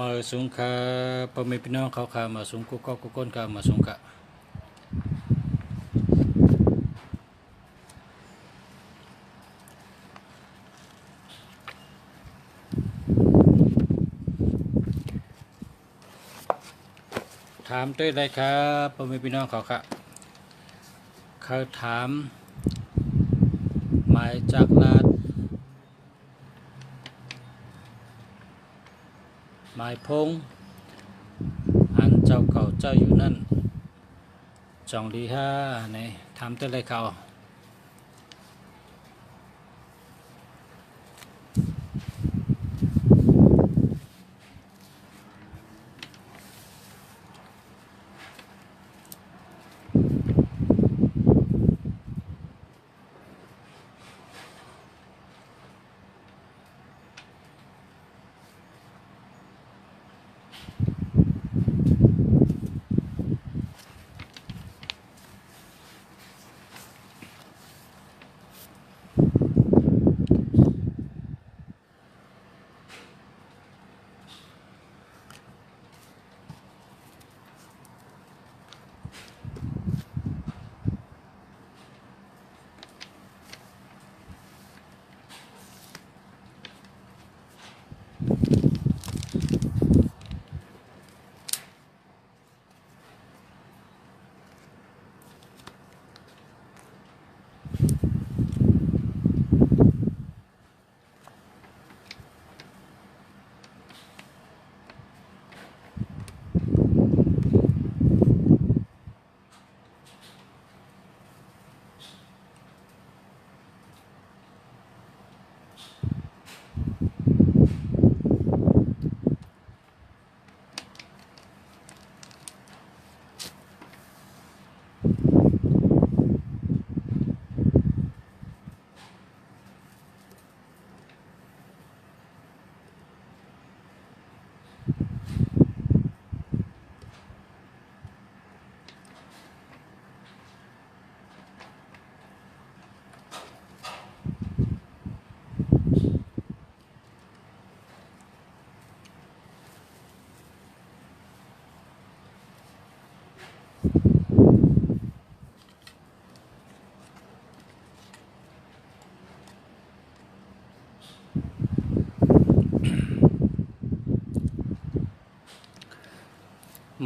มาสุงคาพอมีพี่น้องเขาขามาสุงกุกกุกก้นขามาสุงกะถามด้วยเลยครับพอมีพี่น้องเขาค่ะเขาถามหมายจากลาดหมายพงอันเจ้าเก่าเจ้าอยู่นั่นจองดีห้าไหนถามด้วยเลยเขา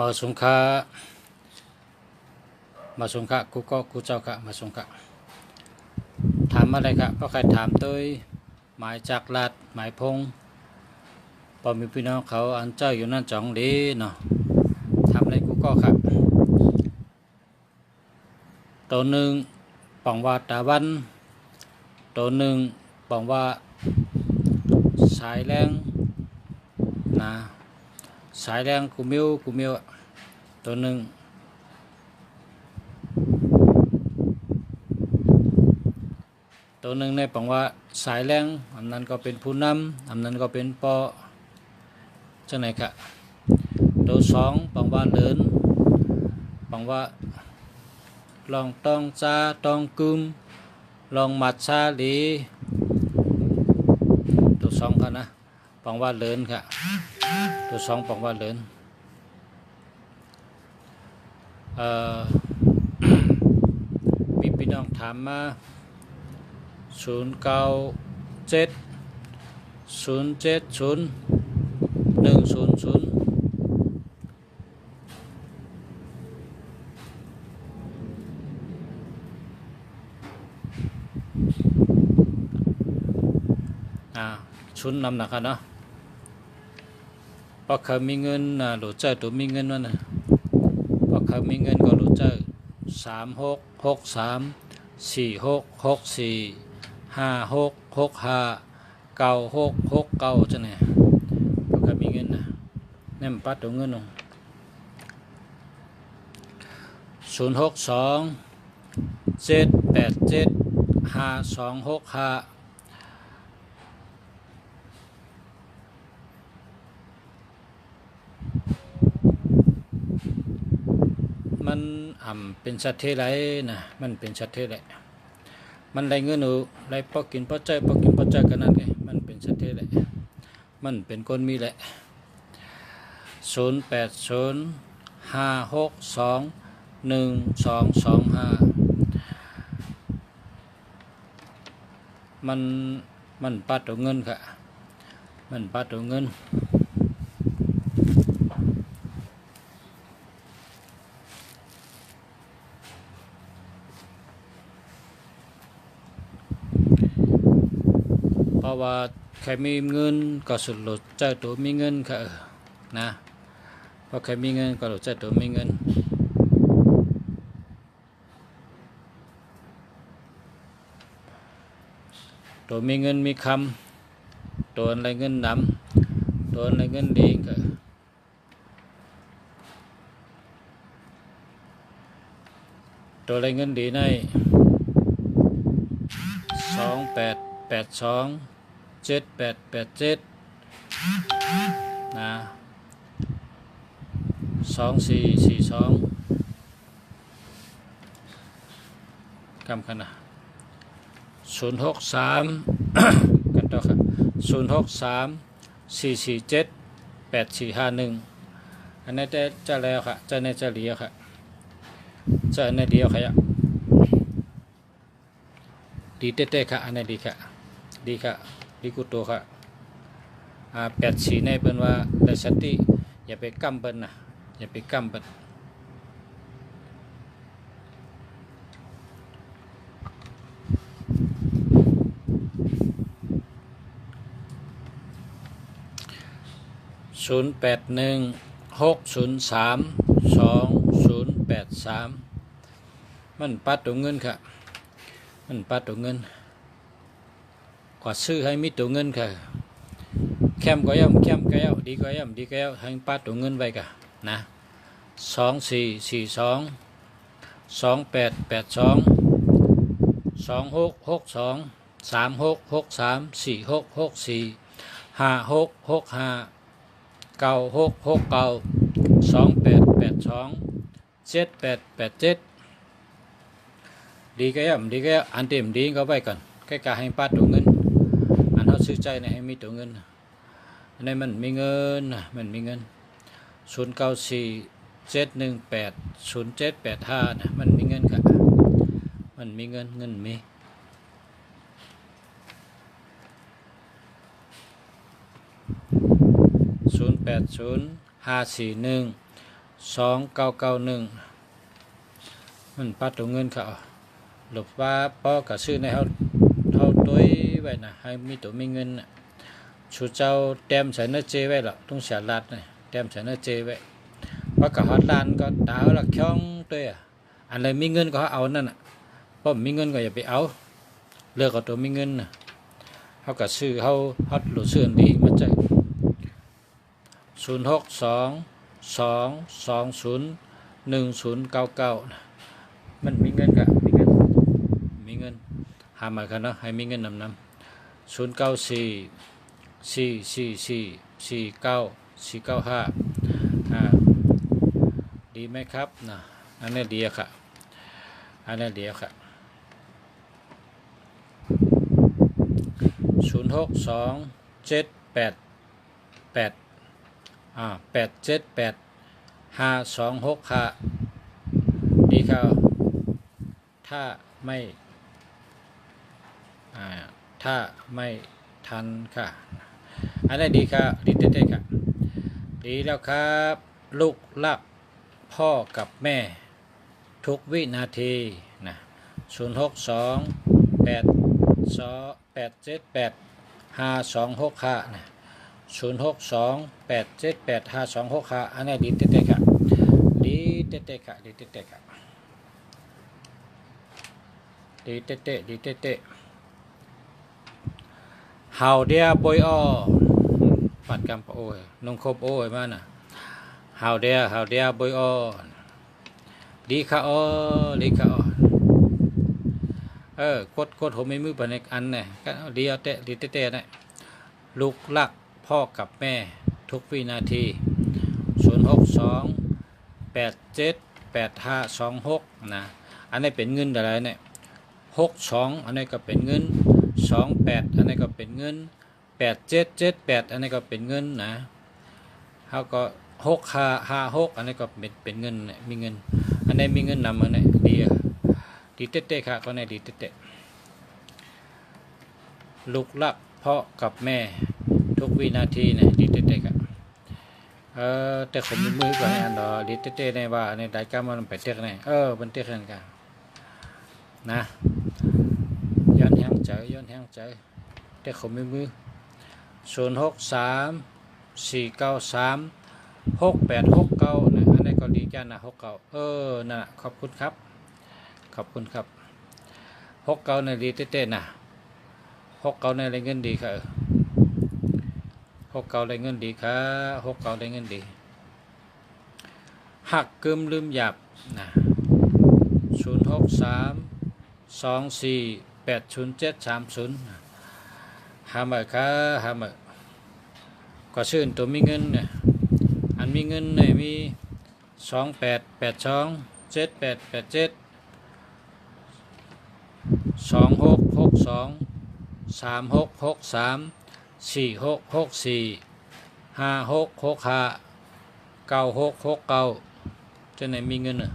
มาสุงคากูก็กูเจ้าค่ะมาสุงคาถามอะไรครับก็ใครถามตัวหมายจากลาดหมายพงพอมีพี่น้องเขาอันเจ้าอยู่นั่นจองดีเนาะทำอะไรกูก็ครับตัวหนึ่งปองว่าตาวันตัวหนึ่งปองว่าสายแรงนะสายแรงกูมิวตัวหนึ่งในปองว่าสายแรงอันนั้นก็เป็นผู้นำอันนั้นก็เป็นปอจังไหนครับตัวสองปองว่าเลินปองว่าลองตองจ้าตองกุมลองมัดชาลีตัวสองกันนะปองว่าเลินครับตัวสองปองว่าเลินพี่น้องถามมา0970700100ชุนนำหนักกันเนาะพอเขามีเงินหลุดเจอตัวมีเงินนั่นนะพอเขามีเงินก็หลุดเจอ36634645665966จังไงพอเขามีเงินนะเนี่ยมันปัดตัวเงินลง0627875265มันเป็นสัตว์เทไรนะมันเป็นสัตว์เทไรมันได้เงินหนูได้พอกินพอใจกันนั่นไงมันเป็นสัตว์เทไรมันเป็นคนมีแหละ 0805621225มันปัดตัวเงินค่ะมันปัดตัวเงินเพราะว่าใครมีเงินก็สุดหลุดใจตัวมีเงินค่ะนะเพราะใครมีเงินก็หลุดใจตัวมีเงินตัวมีเงินมีคำตัวอะไรเงินนำตัวอะไรเงินดีก็ตัวอะไรเงินดีใน28827887นะ2442กำกันนะ063กันต่อครับ063447841อันนี้จะแล้วค่ะจะในจะเหลียวค่ะจะในเดียวค่ะดีเต้ๆค่ะอันนี้ดีค่ะดีค่ะดีกุโตค่ะ84ในเปิ้นว่าได้สติอย่าไปกำเปิ้นนะอย่าไปกำเปิ้น0816032083มันปัดตัวเงินค่ะมันปัดตัวเงินกว่าซื้อให้มีตัวเงินค่ะแคมก็ย่ำแคมก็ย่ำดีก็ย่ำดีก็ย่ำให้ปัดตัวเงินไว้ค่ะนะ2422366346434664566928827887ดีก็ย่ำดีก็ย่ำอันเต็มดีก็ไว้ก่อนแค่การให้ปัดตัวเงินอันเขาซื้อใจเนี่ยให้มีตัวเงินอันนี้มันมีเงินมันมีเงิน0947180785นะมันมีเงินค่ะมันมีเงินมี0805412991มันปัดตัวเงินค่ะหลบว่าป้อกับซื้อในเขาตัวไว้นะให้มีตัวมีเงินชูเจ้าแต้มใส่เนื้อเจไว้หรอกต้องเสียรัดนะแต้มใส่เนื้อเจไว้เพราะกับฮอตลานก็ดาวละช่องตัวอันไรมีเงินก็เอานั่นเพราะมีเงินก็อย่าไปเอาเลือกเอาตัวมีเงินเขากับซื้อเขาฮอตหลุดซื้อดีมาใจ0622201099มันมีเงินกับมีเงินหามากันเนาะให้มีเงินนำ0944449495ดีไหมครับนะอันนี้ดีค่ะอันนี้ดีค่ะ062788878526ค่ะดีค่ะถ้าไม่ทันค่ะอันนี้ดีค่ะดีเต้ๆค่ะดีแล้วครับลูกรักพ่อกับแม่ทุกวินาทีนะ0628287526นะ0628787526อันนี้ดีเต้ๆค่ะดีเต้ๆค่ะดีเต้ๆค่ะดีเต้เฮาเดียบอยอ้อปัดกำปะโอ้ยนงคบโอ้ยมาน่ะเฮาเดียบอยอ้อดีค่ะอ้อดีค่ะอ้อกดผมไม่มือปันอันเนี่ยก็ดีเอาเตะดีเตะเนี่ยลูกรักพ่อกับแม่ทุกวินาที0628788526นะอันนี้เป็นเงินอะไรเนี่ย62อันนี้ก็เป็นเงิน28อันนี้ก็เป็นเงิน8778อันนี้ก็เป็นเงินนะเขาก็ 6556อันนี้ก็เป็นเงินมีเงินอันนี้มีเงินนำอันนี้ดีเต้ๆค่ะก็ในดีเต้ๆลูกรักพ่อกับแม่ทุกวินาทีเนี่ยดีเต้ๆค่ะแต่ผมมีมือก่อนอันดอดีเต้ๆในว่าในรายการมันไปเต้กันไงมันเต้กันกันนะย้อนแห้งใจแต่ผมมีมือ0634936869นะอันนี้ก็ดีแก่นะ69นั่นขอบคุณครับ69ในดีเต้ๆนะ69ในอะไรเงินดีค่ะ69ได้เงินดีค่ะ69ได้เงินดีหักกึมลืมหยาบนะ0632480730หามาค่ะหามาก็ชื่นตัวมีเงินเนี่ยอันมีเงินเนี่ยมี28827887 2662 3663 4664 5665 9669จะไหนมีเงินน่ะ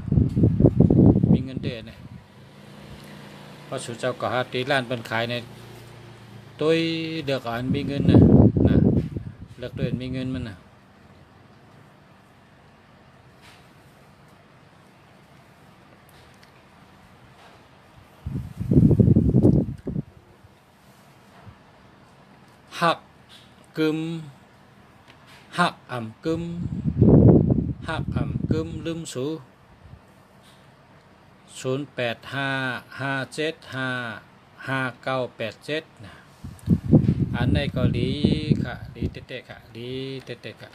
มีเงินเดือนเนี่ยพอสุเจ้าก็หาตีล้านเป็นขายในตัวเดือกอันมีเงินน่ะนะเลือกเดือนมีเงินมันน่ะหักกึมหักกึมหักกึมลืมสู0855755987นะอันในก็ดีค่ะดีเต้ๆค่ะดีเต้ๆค่ะ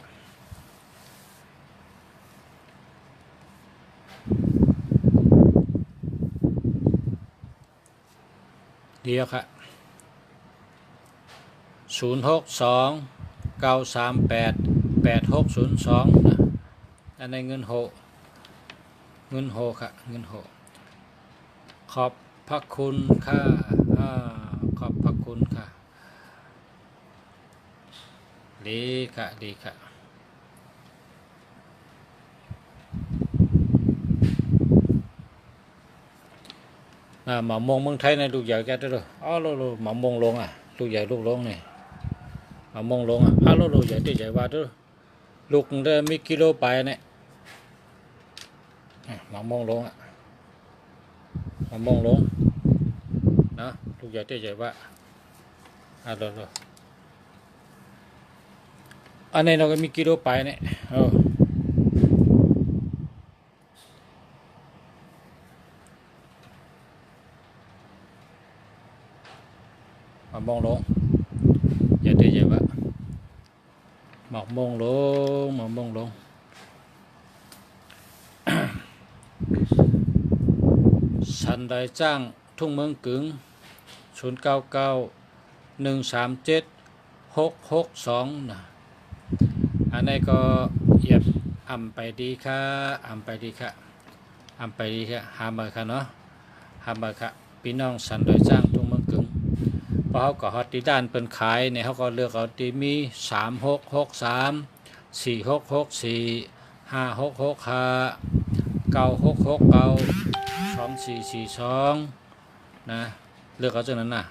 เดียวค่ะ0629388602นะอันในเงินโหค่ะเงินโหขอบพระคุณค่ะขอบพระคุณค่ะดีค่ะหมามงเมืองไทยในลูกใหญ่แกด้วยหมามงลงลูกใหญ่ลูกลงเนี่ยหมามงลงลูกใหญ่ที่ใหญ่ว่าด้วยลูกเดิมมีกิโลไปเนี่ยหมามงลงหมามงลงนะลูกใหญ่ที่ใหญ่ว่าอันนี้เราก็มีกิโลไปเนี่ยหมามงลงใหญ่ที่ใหญ่ว่าหมอกมงลงสันได้จ้างทุ่งเมืองกึ่ง0991376662นะอันนี้ก็เหยียบไปดีค่ะหามาค่ะเนาะหามาค่ะพี่น้องสันได้จ้างทุ่งเมืองกึ่งพอเขาก็ฮอตที่ด้านเป็นขายเนี่ยเขาก็เลือกเอาที่มี3663 4664 5665 9669 2442นะเลือกเอาจากนั้นนะ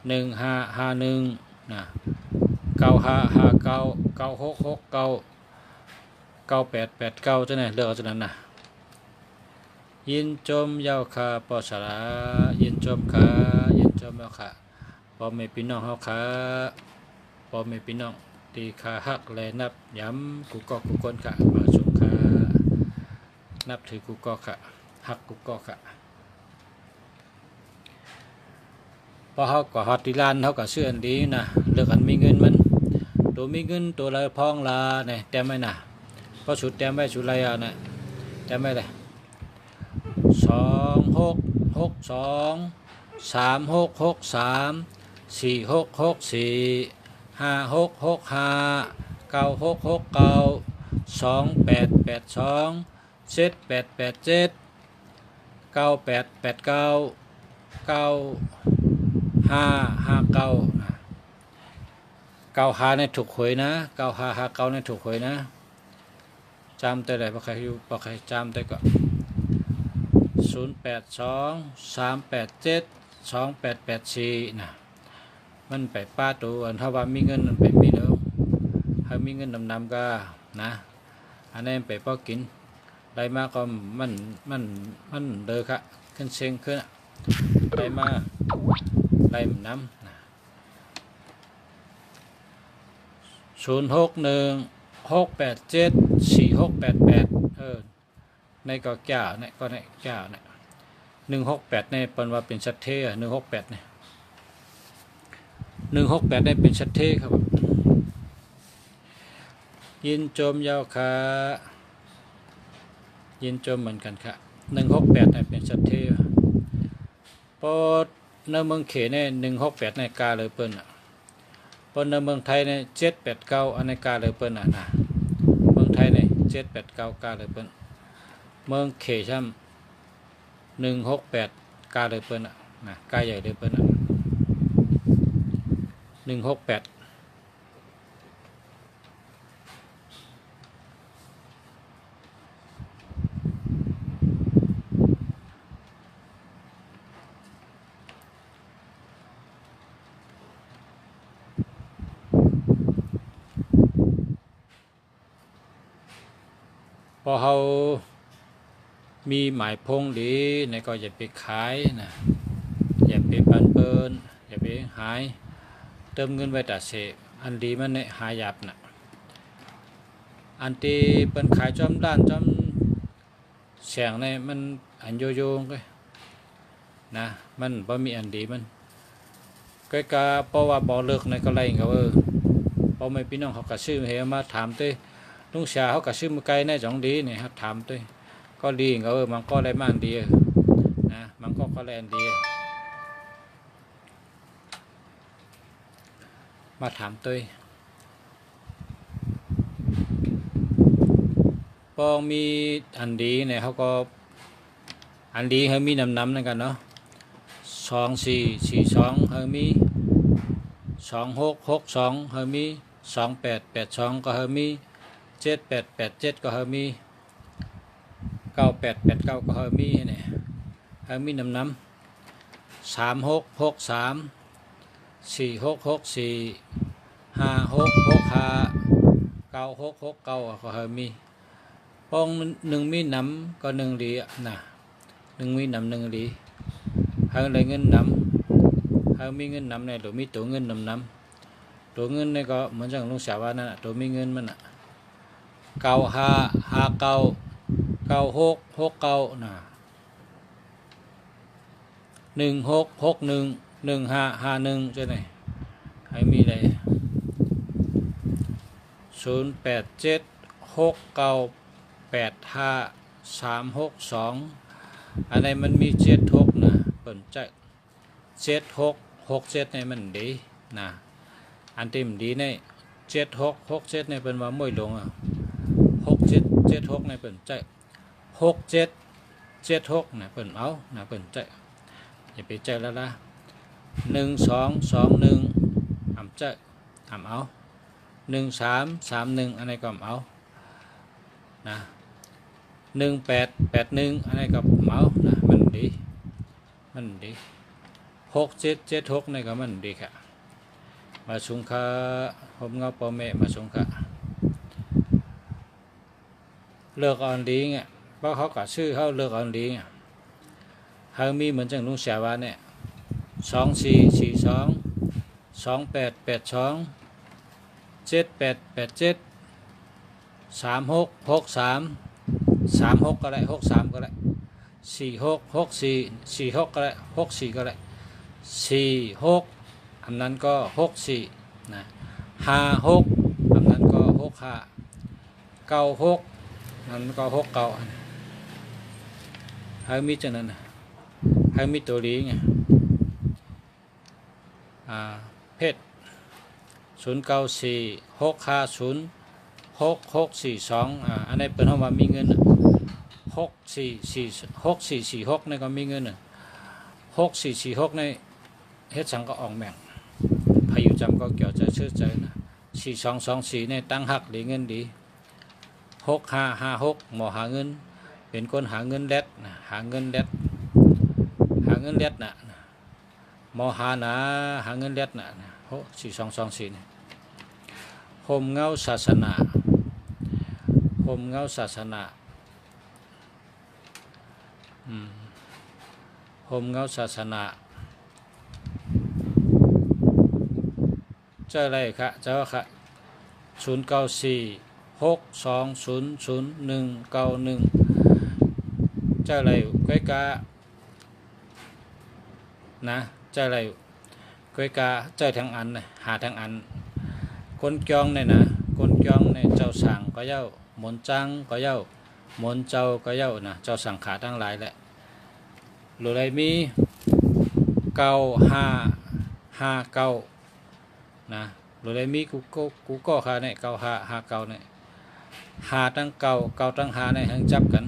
1551นะ9559 9669 9889จะไหนเลือกเอาจากนั้นนะยินจมยาวค่ะปอสาระยินจมค่ะยินจมยาวค่ะพอไม่พี่น้องเฮาค่ะพอไม่พี่น้องตีขาหักแลนับย้ำกูก็กูคนค่ะมาชมค่ะนับถือกูก็ค่ะหักกูก็ค่ะพอเฮาก็ฮอตที่ร้านเฮาก็เชื่ออันดีนะเลือกอันมีเงินมันตัวมีเงินตัวละพองลาเนี่ยแต้มไว้นะพอสุดแต้มไว้สุดไรนะแต้มไว้เลย2662 3663 4664 5665 9669 2882 7887 9889 9559 95ในถูกหวยนะ9559ในถูกหวยนะ จำได้เลยบ่ใครอยู่บ่ใครจำได้ก็0823872884นะมันไปป้าตัวอันถ้าว่ามีเงินมันไปมีแล้วถ้ามีเงินนำก็นะอันนี้ไปพอกินได้มาก็มันเด้อค่ะขึ้นเซ็งขึ้นได้มาได้น้ำนะ0616874688ในก็แก่เนี่ยก็ในแก่เนี่ย168เนี่ยเป็นว่าเป็นชัดเท168เนี่ย168ได้เป็นชัดเทครับยินโจมยาวขายินโจมเหมือนกันค่ะ168ได้เป็นชัดเทปอดในเมืองเขเนี่ย168ในกาเลยเปิ้นปนในเมืองไทยเนี่ย789อันในกาเลยเปิ้นนะเมืองไทยเนี่ย789กาเลยเปิ้นเมืองเขช่ำ168กาเลยเปิ้นนะกาใหญ่เลยเปิ้น168พอเขามีหมายพงหรือในก็อย่าไปขายนะอย่าไปปันเปิ้นอย่าไปหายเติมเงินไว้แต่เสอันดีมันเนี่ยหายาบนะอันที่เปิ้นขายจอมด้านจอมแสงเนี่ยมันอันโยโย่ก็นะมันบ่มีอันดีมันก็กะเพราะว่าบ่เลิกในก็ไรก็พอไม่พี่น้องเขาก็ซื้อเฮมาถามตัวลุงชาเขาก็ซื้อมาไกลในจังดีเนี่ยครับถามตัวก็ดีก็มันก็ได้มันดีนะมันก็แรงดีมาถามตัวปองมีอันดีเนี่ยเขาก็อันดีเขามีน้ำนั่นกันเนาะ2442เขามี2662เขามี2882ก็เขามี7887ก็เขามี9889ก็เขามีเนี่ยเขามีน้ำ3663 4664 5665 9669ก็เขามีปองหนึ่งมีน้ำก็หนึ่งดีนะหนึ่งมีน้ำหนึ่งดีเขาเลยเงินน้ำเขามีเงินน้ำเนี่ยหรือมีตัวเงินน้ำตัวเงินเนี่ยก็เหมือนอย่างลุงสาวว่านั่นตัวมีเงินมัน9559 9669นะ1661 1551ใช่ไหมให้มีเลย0876985362อันไหนมันมี76นะเปิ่นใจ7667เนี่ยมันดีนะอันที่มันดีเนี่ย7667เนี่ยเป็นว่าม่วยลง6776เนี่ยเปิ่นใจ6776เนี่ยเปิ่นเอานะเปิ่นใจอย่าไปใจแล้วละ1221ใจเอา1331อันไหนก็เอานะ1881อันไหนก็เอานะมันดี6776นี่ก็มันดีค่ะมาสุงค่าผมเงาปอแม่มาสุงค่าเลิกอ่อนดีเงี้ยเพราะเขาก็ชื่อเขาเลิกอ่อนดีเงี้ยเขามีเหมือนจังลุงเสียว่าเนี่ย2442 2882 7887 3663 36ก็ได้63ก็ได้4664 46ก็ได้64ก็ได้46อันนั้นก็64นะ56อันนั้นก็65 96อันนั้นก็69ให้มีจังนั้นให้มีตัวนี้ไงเพชร0946506642อันนี้เป็นห้องว่ามีเงิน6446นี่ก็มีเงิน6446ในเฮ็ดสังก็ออกแม่งพายุจำก็เกี่ยวจะชื่อใจนะ4224ในตั้งหักดีเงินดี 6556หมอหาเงินเป็นคนหาเงินแลดนะหาเงินแลดน่ะหมอหานะหาเงินแลดน่ะ4224นี่โฮมเงาศาสนาโฮมเงาศาสนาโฮมเงาศาสนาเจ้าอะไรคะเจ้าค่ะ0946200191เจ้าอะไรก้อยกานะเจ้าอะไรก้อยกาเจ้าทางอันนะหาทางอันคนจองเนี่ยนะคนจองเนี่ยเจ้าสั่งก็เย้าหมนจังก็เย้าหมนเจ้าก็เย้านะเจ้าสั่งขาทั้งหลายแหละหรืออะไรมี9559นะหรืออะไรมีกูก็ค่ะเนี่ย9559เนี่ยหาตั้งเก่าตั้งหาเนี่ยหังจับกัน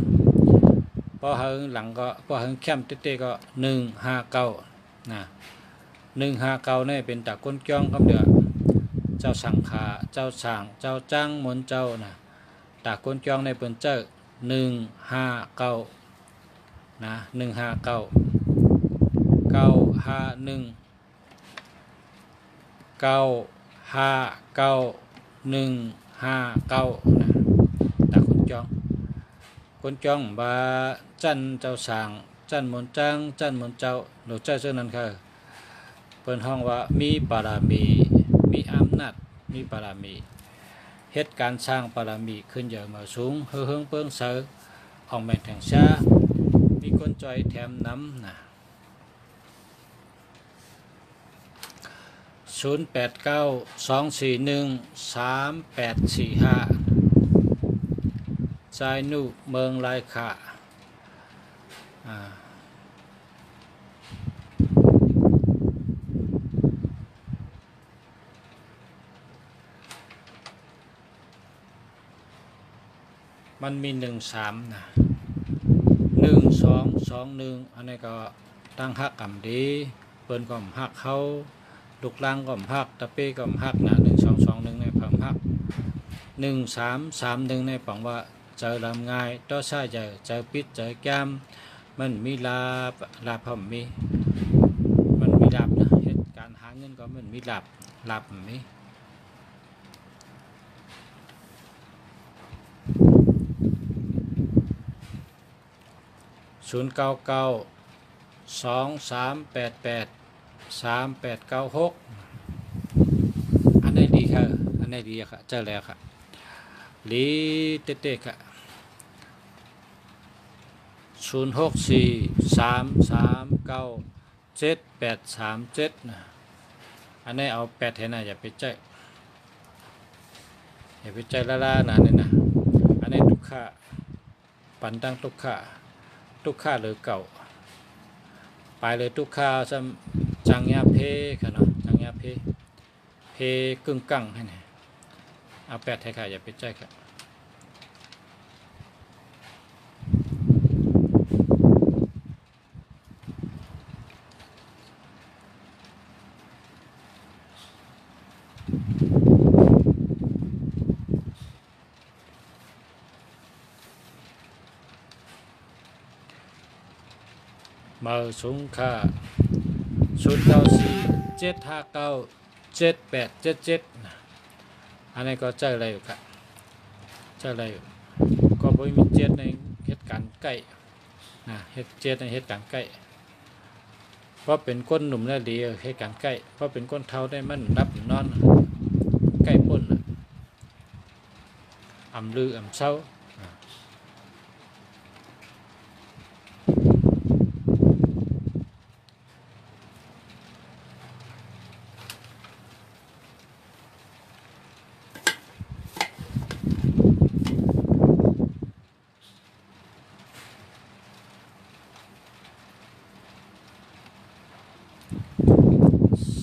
พอหังหลังก็พอหังเข้มเต้ๆก็159นะ159เนี่ยเป็นตาก้นจ้องคำเดือเจ้าสั่งขาเจ้าสั่งเจ้าจ้างหมนเจ้านะตาก้นจ้องในเปิ้นเจ้า159นะ159 951 959159นะตาคนจ้องบาจันเจ้าสางจันหมนจังจันหมนเจ้าหนูเจ้าเช่นนั้นค่ะเปิ้นห้องว่ามีบารมีมีอำนาจมีบารมีเหตุการสร้างบารมีขึ้นเยอะมาสูงเฮิงเปิ้งเสือออกแม่นแทงชามีคนจอยแถมน้ำนะ0892413845ใจนุเมืองลายขามันมี13นะ1221อันนี้ก็ตั้งฮักกำดีเปิ้นก็ฮักเขาลูกล่างก็ฮักตะเป้ก็ฮักนะ1221ในผังฮัก1331ในปังว่าเจอลำง่ายต่อใช้เจอปิดเจอแก้มมันมีลาบผมมีมันมีลาบนะเหตุการหาเงินก็มันมีลาบมี0992388386อันนี้ดีค่ะอันนี้ดีค่ะเจอแล้วค่ะลีเต้ๆค่ะ0643397837นะอันนี้เอา8ให้นะอย่าไปใจละนะนี่นะอันนี้ทุกค่าปันตั้งทุกค่าหรือเก่าไปเลยทุกค่าซ้ำจังยาเพค่ะเนาะจังยาเพกึ่งกังให้นี่เอา8ให้ค่ะอย่าไปใจค่ะมาสูงค่า0947597877อันนี้ก็เจออะไรอยู่ครับเจออะไรอยู่ก็บ่มีเจ็ดในเหตุการณ์ใกล้นะเหตุเจ็ดในเหตุการณ์ใกล้เพราะเป็นคนหนุ่มและดีเหตุการณ์ใกล้เพราะเป็นคนเฒ่าได้มันรับนอนใกล้พ้นอำลืออำเศร้า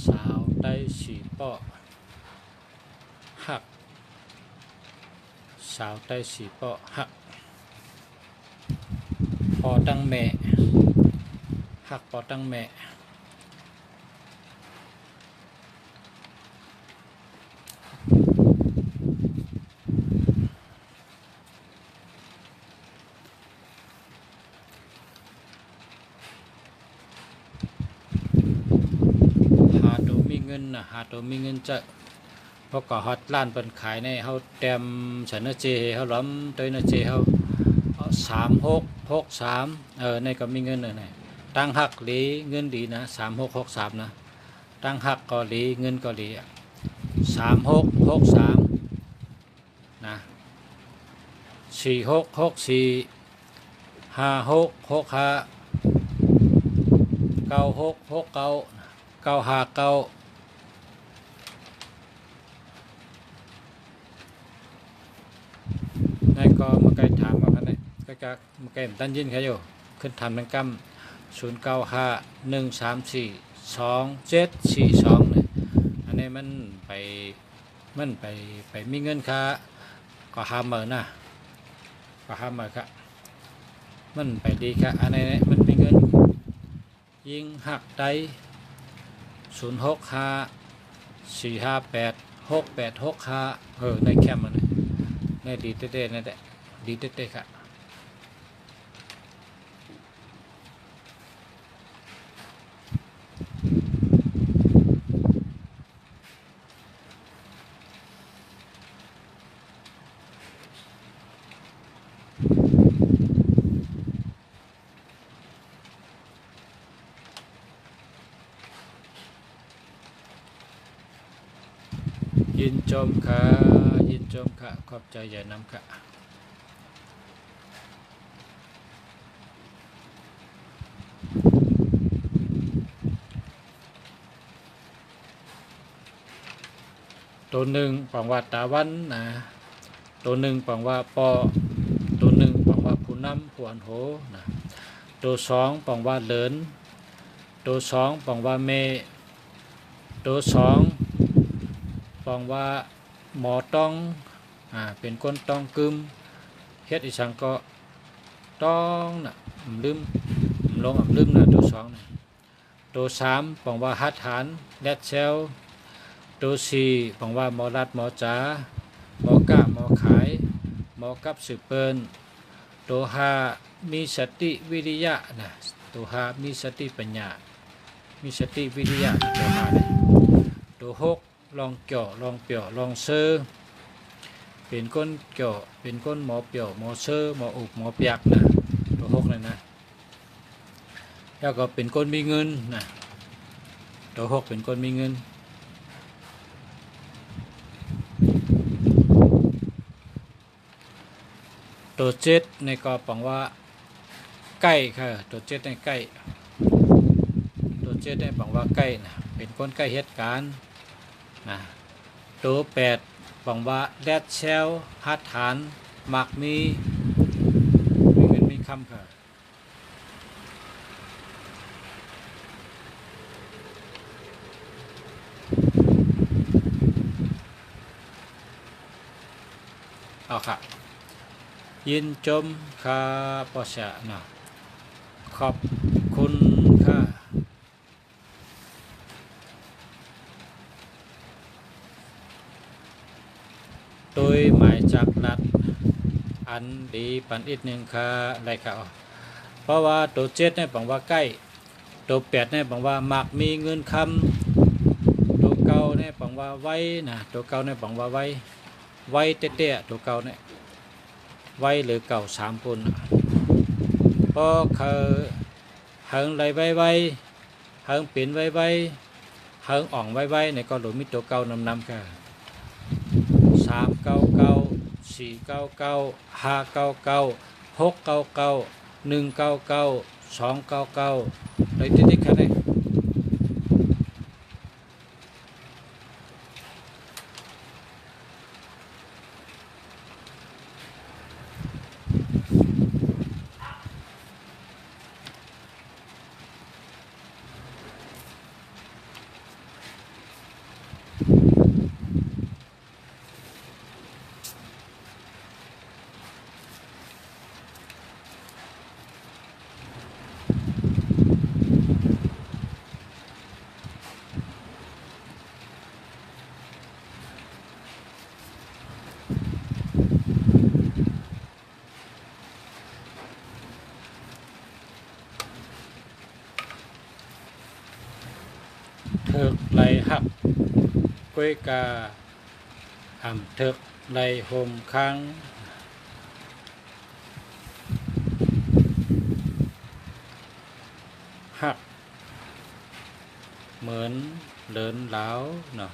สาวได้สีป้อหักสาวได้สีป้อหักพอตั้งแม่หักพอตั้งแม่ งินนะหาตัวมีเงินจะเพราะก็ฮอตล้านเปิ้นขายในเฮาแต้มฉันนะเจเฮาล้อมเตยนะเจเฮา3663ในก็มีเงินนี่ตั้งหักหลีเงินดีนะ3663นะตั้งหักก็หลีเงินก็หลี3663นะ46645665 9669 959นั่นก็มาไกลถามว่ากันเนี่ยก็มาไกลตันยินเขาอยู่ขึ้นทำเป็นกำ0951342742เนี่ยอันนี้มันไปมีเงินค่าก็50,000นะก็50,000ครับมันไปดีครับอันนี้มันมีเงินยิงหักได้0654586865ในแคมป์มันในดีเต้ๆนั่นแหละดีเต้ๆครับยินชมค่ะยินชมค่ะขอบใจใหญ่น้ำค่ะตัวหนึ่งปังว่าตาวันนะตัวหนึ่งปังว่าปอตัวหนึ่งปังว่าผู้นำผู้อันโหนะตัวสองปังว่าเหลินตัวสองปังว่าเมตัวสองปังว่าหมอต้องเป็นคนต้องกึมเฮ็ดอีสังก็ต้องนะลืมลงลืมนะตัวสองนะตัวสามปังว่าฮัทฐานแลดเซลตัวสี่ปังว่าหมอรัดหมอจ๋าหมอกะหมอขายหมอกับสืบเปิ้นตัวห้ามีสติวิริยะนะตัวห้ามีสติปัญญามีสติวิริยะตัวห้าเลยตัวหกลองเกี่ยวลองเปี่ยวลองเซอร์เป็นก้นเกี่ยวเป็นก้นหมอเปี่ยวหมอเซอร์หมออุบหมอเปียกนะตัวหกเลยนะแล้วก็เป็นก้นมีเงินนะตัวหกเป็นก้นมีเงินตัวเจ็ดในก็ปังว่าใกล้ค่ะตัวเจ็ดในใกล้ตัวเจ็ดในปังว่าใกล้นะเป็นคนใกล้เหตุการณ์นะตัวแปดปังว่าแดดเชลฮัดฐานมักมีเงินมีคำค่ะเอาค่ะยินชมค่ะปอชะนะขอบคุณค่ะโดยหมายจากรัฐอันดีปันอีกหนึ่งค่ะอะไรค่ะเพราะว่าตัวเจ็ดเนี่ยบอกว่าใกล้ตัวแปดเนี่ยบอกว่ามักมีเงินคำตัวเก้าเนี่ยบอกว่าไว้นะตัวเก้าเนี่ยบอกว่าไว้เตี้ยๆตัวเก้าเนี่ยไว้หรือเก่า3 ปุ่นพอเขาเฮิงไหลไว้เฮิงเปลี่ยนไว้เฮิงอ่องไว้ในก็หลุมมิตัวเก่านำค่ะ399 499 599 699 199 299เลยติ๊กๆค่ะเนี่ย thực lầy hắc quê cà ẩm thực lầy hôm khangหักเหมือนเดินแล้วเนาะ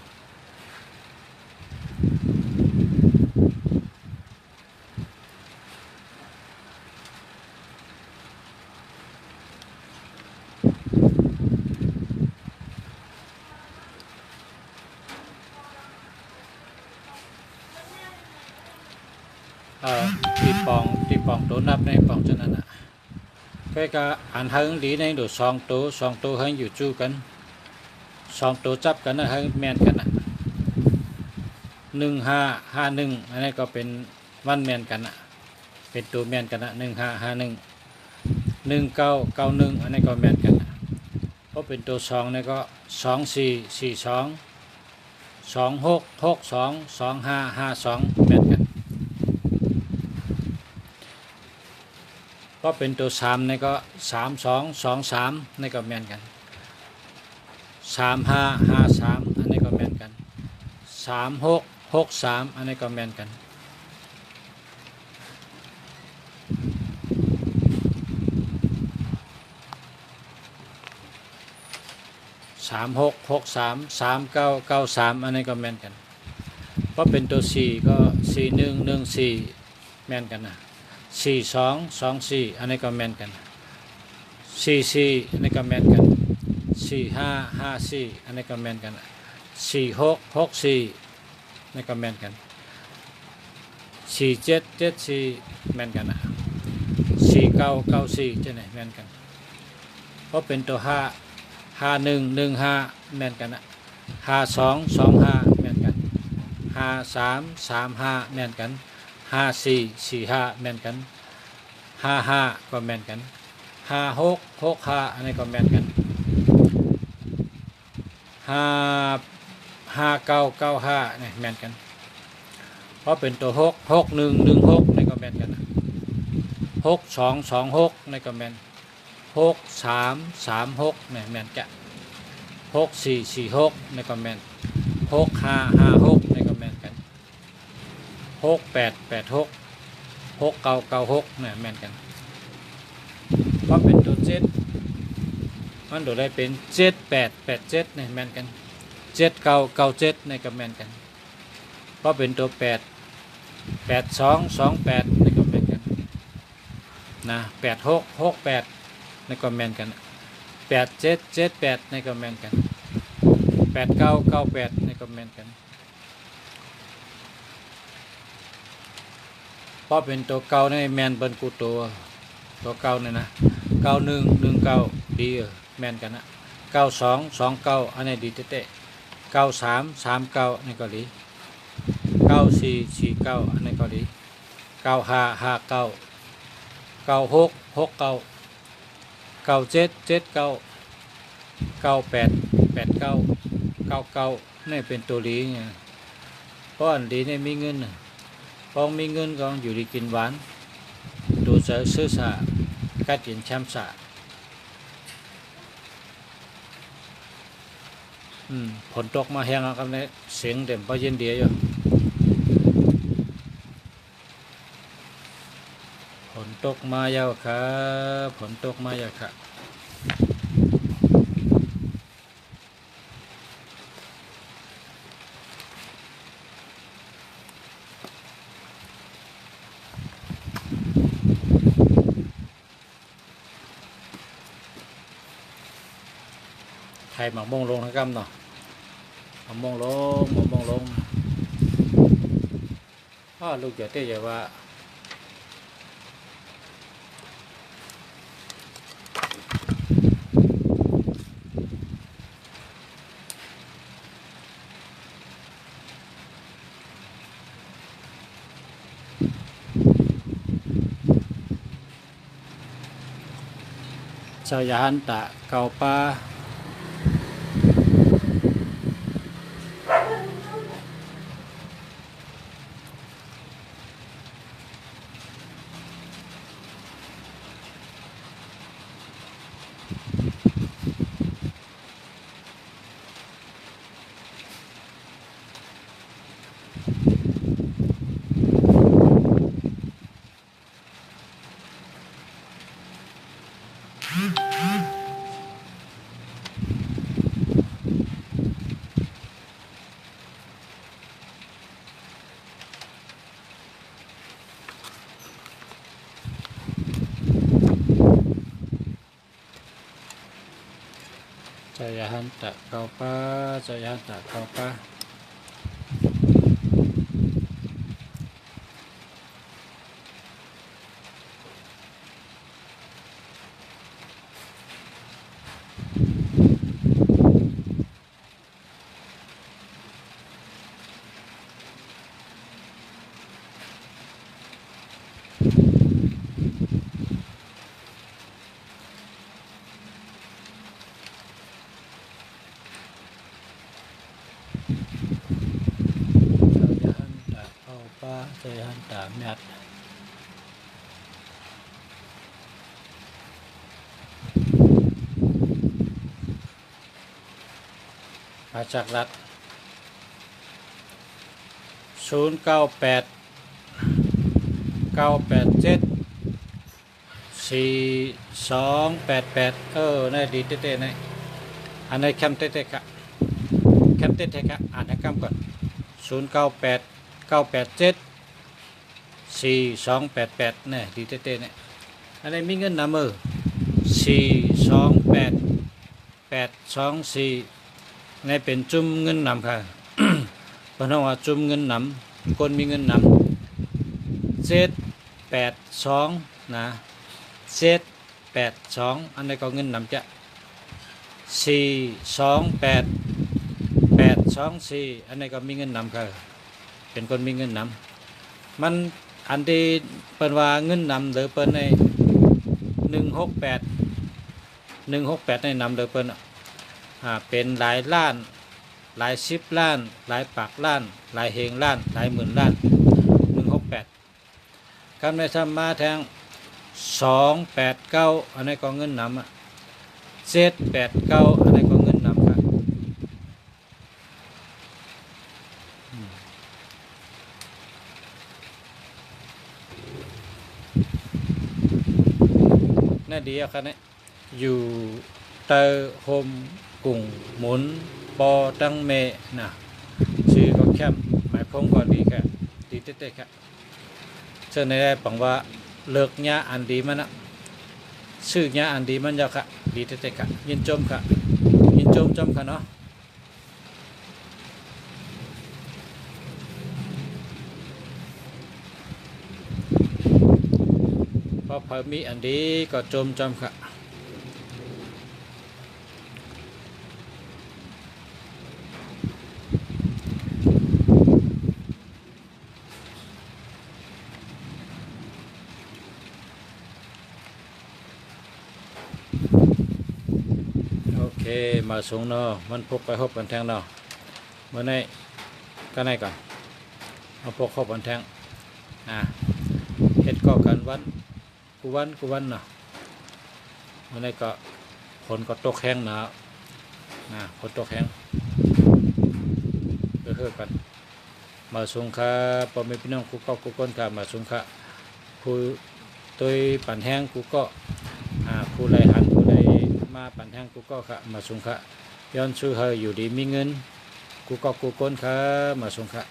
ตีปองตัวนับในปองจันนั้นอ่ะcái anh hơn lý này đồ song tố hơnอยู่จู้กันสองตัวจับกันนะให้แมนกันนะ1551อันนี้ก็เป็นวันแมนกันนะเป็นตัวแมนกันนะ1551 1991อันนี้ก็แมนกันนะเพราะเป็นตัวสองนี่ก็2442 2662 2552แมนกันก็เป็นตัว3นี่ก็3223นี่ก็แมนกัน3553อันนี้ก็แมนกัน3663อันนี้ก็แมนกัน3663 3993อันนี้ก็แมนกันเพราะเป็นตัว4ก็4114แมนกันนะ4224อันนี้ก็แมนกัน44อันนี้ก็แมนกัน4554อันนี้ก็แมนกัน4664นี่ก็แมนกัน4774แมนกัน4994จะไหนแมนกันเพราะเป็นตัว5115แมนกัน5225แมนกัน5335แมนกัน5445แมนกัน55ก็แมนกัน5665อันนี้ก็แมนกัน5995เนี่ยแมนกันเพราะเป็นตัว6116นี่ก็แมนกัน6226นี่ก็แมน6336เนี่ยแมนกัน6446นี่ก็แมน6556นี่ก็แมนกัน6886 6996เนี่ยแมนกันเพราะเป็นตัว7มันโดดได้เป็น7887เนี่ยแมนกัน7997ในกับแมนกันเพราะเป็นตัว8 8228ในกับแมนกันนะ8668ในกับแมนกัน8778ในกับแมนกัน8998ในกับแมนกันเพราะเป็นตัวเก่าในแมนเบิ้ลกูตัวเก่าเนี่ยนะ9119ดีแมนกันนะ9229อันนี้ดีเตะ9339นี่ก็ดี9449อันนี้ก็ดี9559 9669 9779 9889 99นี่เป็นตัวดีไงเพราะอันดีนี่มีเงินพอมีเงินก็อยู่ดีกินหวานดูเสือซื้อสากัดกินแชมป์สาผลตกมาแห้งครับเนี่ยเสียงเต็มพอเย็นเดียวอยู่ผลตกมายาวครับผลตกมายาวครับไทยหมักมงลงทั้งกำเนาะหมักมงลงลูกเจ๋อเต้ใหญ่ว่าชาวยาหันตะเกาปลา Saya hantar kau pa, saya hantar kau pa. Saya hantar miat. Pajak rat 098 987 4288ในดีเต้ๆในอันในแคมเต้ๆค่ะแคมเต้ๆค่ะอ่านให้คำก่อน098 987 4288เนี่ยดีเต้ๆเนี่ยอันนี้มีเงินนำมือ428 824ในเป็นจุ่มเงินนำค่ะ เพราะว่าจุ่มเงินนำคนมีเงินนำ782นะ782อันนี้ก็เงินนำจะ428 824อันนี้ก็มีเงินนำค่ะเป็นคนมีเงินนำมันอันที่เปิ้นว่าเงินนำหรือเปิ้นใน168ในนำหรือเปิ้นเป็นหลายล้านหลาย10ล้านหลายปากล้านหลายเฮงล้านหลายหมื่นล้าน168คำในธรรมะแทง289อันนี้ก็เงินนำ789อันนี้ก็เงินนำครับน่าดีอ่ะครับเนี่ยอยู่เตอโฮมกุ่งหมุนปอตังเมนะชื่อก็แคบหมายพงก็ดีแค่ดีเต้ๆครับเชื่อในได้ปังว่าเลิกญาอันดีมันนะชื่อญาอันดีมันยาวค่ะดีเต้ๆค่ะยินจมค่ะยินจมค่ะเนาะพอพอมีอันดีก็จมค่ะโอเคมาสูงเนาะมันพกไปหบกันแทงเนาะเมื่อไหร่ก็ไหนก่อนเอาพกหบกันแทงเฮ็ดก็กันวันกูวันเนาะเมื่อไหร่ก็ฝนก็ตกแห้งหนาวฝนตกแห้งเพื่อกันมาสูงค่ะพอไม่พี่น้องกูก็กูก้นค่ะมาสูงค่ะผู้ตัวปั่นแห้งกูก็ผู้ไรหันผู้ไรมาปั่นแห้งกูก็ค่ะมาสูงค่ะย้อนชื่อเฮยอยู่ดีมีเงินกูก็กูก้นค่ะมาสูงค่ะ